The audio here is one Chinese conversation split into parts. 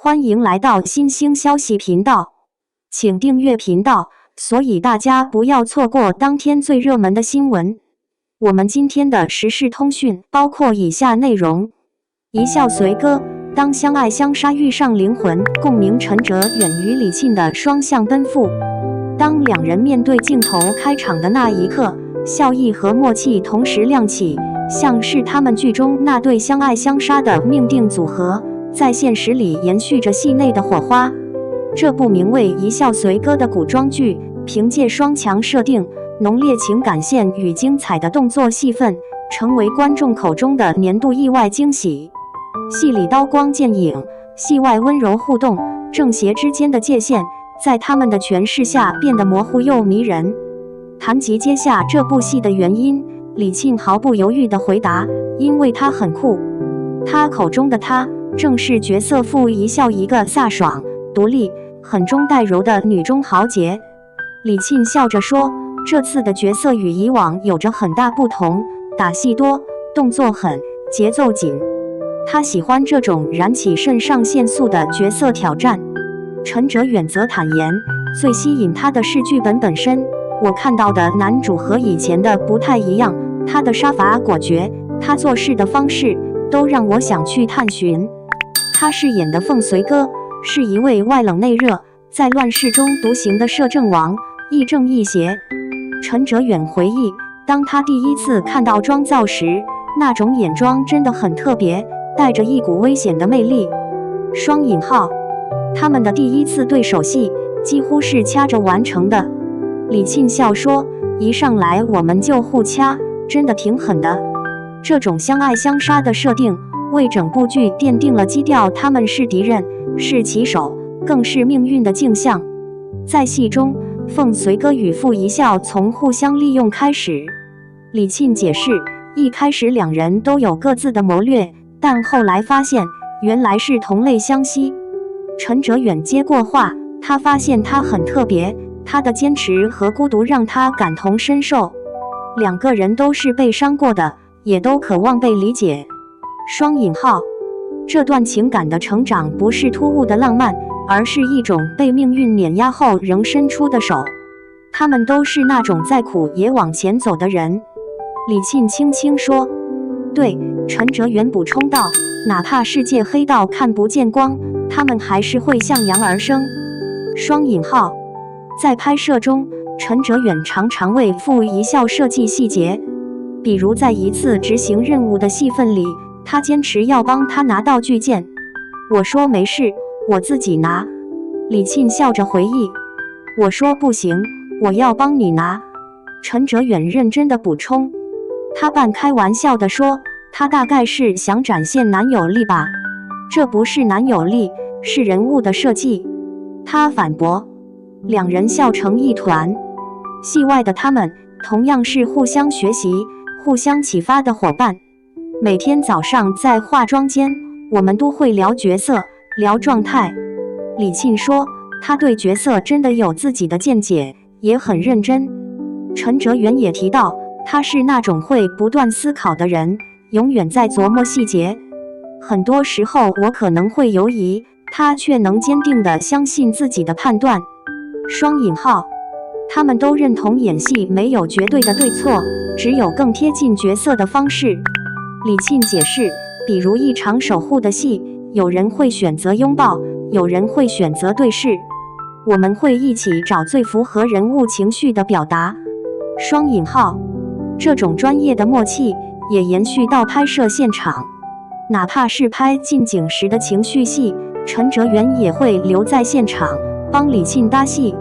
欢迎来到新兴消息频道，请订阅频道，所以大家不要错过当天最热门的新闻。我们今天的时事通讯包括以下内容：一笑随歌，当相爱相杀遇上灵魂共鸣，陈哲远与李沁的双向奔赴。当两人面对镜头开场的那一刻，笑意和默契同时亮起，像是他们剧中那对相爱相杀的命定组合，在现实里延续着戏内的火花。这部名为《一笑随歌》的古装剧，凭借双强设定、浓烈情感线与精彩的动作戏份，成为观众口中的年度意外惊喜。戏里刀光剑影，戏外温柔互动，正邪之间的界限在他们的诠释下变得模糊又迷人。谈及接下这部戏的原因，李沁毫不犹豫地回答：因为他很酷。他口中的他，正是角色傅一笑，一个飒爽、独立、狠中带柔的女中豪杰。李沁笑着说，这次的角色与以往有着很大不同，打戏多，动作狠，节奏紧。他喜欢这种燃起肾上腺素的角色挑战。陈哲远则坦言，最吸引他的是剧本本身。我看到的男主和以前的不太一样，他的杀伐果决，他做事的方式，都让我想去探寻。他饰演的凤随歌是一位外冷内热，在乱世中独行的摄政王，亦正亦邪。陈哲远回忆，当他第一次看到妆造时，那种眼妆真的很特别，带着一股危险的魅力。双引号，他们的第一次对手戏几乎是掐着完成的。李沁笑说，一上来我们就互掐，真的挺狠的。这种相爱相杀的设定，为整部剧奠定了基调，他们是敌人，是棋手，更是命运的镜像。在戏中，凤随歌与傅一笑从互相利用开始。李沁解释，一开始两人都有各自的谋略，但后来发现原来是同类相吸。陈哲远接过话，他发现他很特别，他的坚持和孤独让他感同身受。两个人都是被伤过的，也都渴望被理解。双引号，这段情感的成长不是突兀的浪漫，而是一种被命运碾压后仍伸出的手。他们都是那种再苦也往前走的人。李沁轻轻说。对，陈哲远补充道，哪怕世界黑到看不见光，他们还是会向阳而生。双引号，在拍摄中，陈哲远常常为傅一笑设计细节，比如在一次执行任务的戏份里，他坚持要帮他拿道具件。我说没事，我自己拿。李沁笑着回忆。我说不行，我要帮你拿。陈哲远认真地补充。他半开玩笑地说，他大概是想展现男友力吧。这不是男友力，是人物的设计。他反驳。两人笑成一团。戏外的他们同样是互相学习、互相启发的伙伴。每天早上在化妆间，我们都会聊角色、聊状态。李沁说，他对角色真的有自己的见解，也很认真。陈哲远也提到，他是那种会不断思考的人，永远在琢磨细节。很多时候我可能会犹疑，他却能坚定地相信自己的判断。双引号，他们都认同演戏没有绝对的对错，只有更贴近角色的方式。李沁解释，比如一场守护的戏，有人会选择拥抱，有人会选择对视，我们会一起找最符合人物情绪的表达。双引号，这种专业的默契也延续到拍摄现场，哪怕是拍近景时的情绪戏，陈哲远也会留在现场帮李沁搭戏。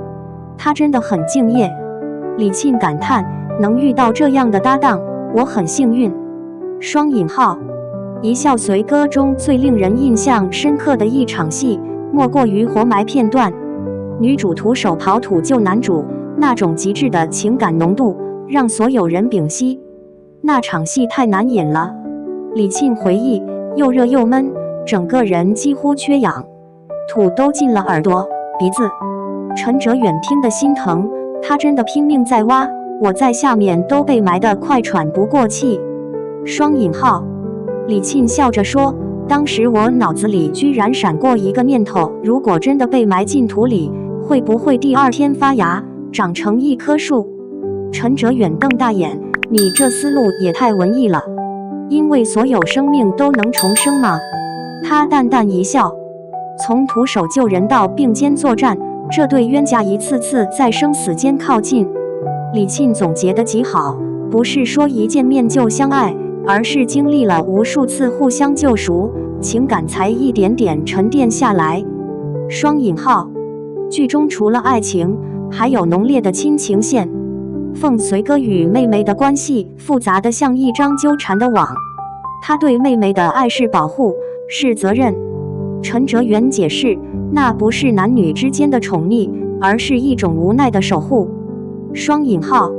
他真的很敬业。李沁感叹，能遇到这样的搭档，我很幸运。双引号，一笑随歌中最令人印象深刻的一场戏，莫过于活埋片段。女主徒手刨土救男主，那种极致的情感浓度，让所有人屏息。那场戏太难演了。李沁回忆，又热又闷，整个人几乎缺氧，土都进了耳朵、鼻子。陈哲远听得心疼，他真的拼命在挖，我在下面都被埋得快喘不过气。双引号，李沁笑着说，当时我脑子里居然闪过一个念头，如果真的被埋进土里，会不会第二天发芽，长成一棵树？陈哲远瞪大眼，你这思路也太文艺了，因为所有生命都能重生吗？他淡淡一笑，从徒手救人到并肩作战，这对冤家一次次在生死间靠近。李沁总结得极好，不是说一见面就相爱，而是经历了无数次互相救赎，情感才一点点沉淀下来。双引号，剧中除了爱情，还有浓烈的亲情线。凤随哥与妹妹的关系复杂得像一张纠缠的网，他对妹妹的爱是保护，是责任。陈哲远解释，那不是男女之间的宠溺，而是一种无奈的守护。双引号，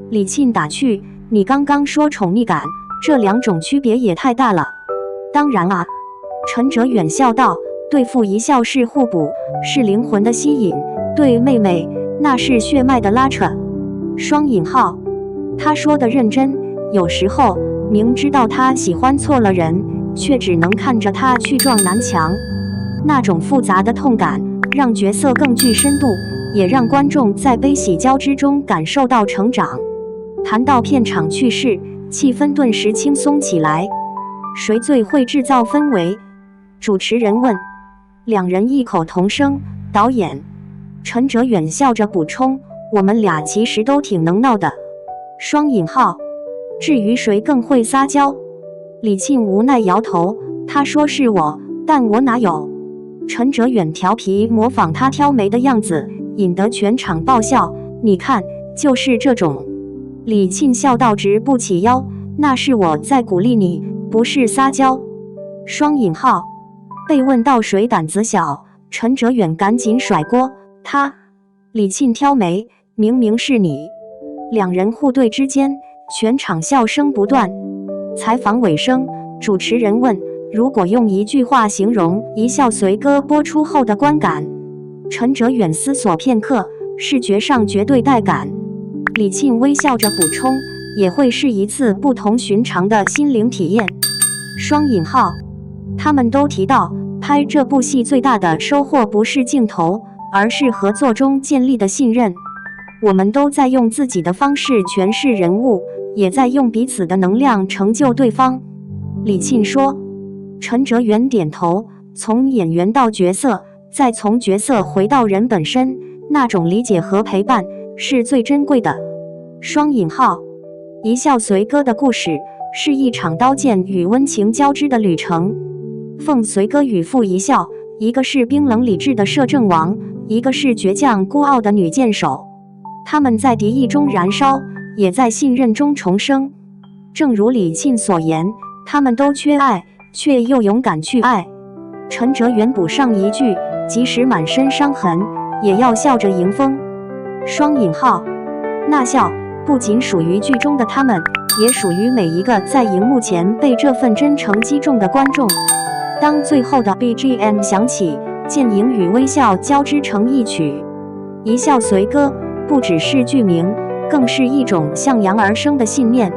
李沁打趣，你刚刚说宠溺感，这两种区别也太大了。当然啊，陈哲远笑道，对付一笑是互补，是灵魂的吸引，对妹妹那是血脉的拉扯。双引号，他说的认真，有时候明知道他喜欢错了人，却只能看着他去撞南墙，那种复杂的痛感让角色更具深度，也让观众在悲喜交织中感受到成长。谈到片场趣事，气氛顿时轻松起来。谁最会制造氛围？主持人问。两人异口同声，导演。陈哲远笑着补充，我们俩其实都挺能闹的。双引号，至于谁更会撒娇，李沁无奈摇头，他说是我，但我哪有？陈哲远调皮模仿他挑眉的样子，引得全场爆笑。你看，就是这种。李沁笑到直不起腰，那是我在鼓励你，不是撒娇。双引号，被问到谁胆子小，陈哲远赶紧甩锅，他。李沁挑眉，明明是你。两人互对之间，全场笑声不断。采访尾声，主持人问，如果用一句话形容《一笑随歌》播出后的观感，陈哲远思索片刻，视觉上绝对带感。李沁微笑着补充，也会是一次不同寻常的心灵体验。双引号，他们都提到，拍这部戏最大的收获不是镜头，而是合作中建立的信任。我们都在用自己的方式诠释人物，也在用彼此的能量成就对方。李沁说。陈哲远点头，从演员到角色，再从角色回到人本身，那种理解和陪伴是最珍贵的。双引号，一笑随歌的故事是一场刀剑与温情交织的旅程。凤随歌与傅一笑，一个是冰冷理智的摄政王，一个是倔强孤傲的女剑手。他们在敌意中燃烧，也在信任中重生。正如李沁所言，他们都缺爱，却又勇敢去爱。陈哲远补上一句，即使满身伤痕，也要笑着迎风。双引号，那笑不仅属于剧中的他们，也属于每一个在荧幕前被这份真诚击中的观众。当最后的 BGM 响起，剑影与微笑交织成一曲。一笑随歌不只是剧名，更是一种向阳而生的信念。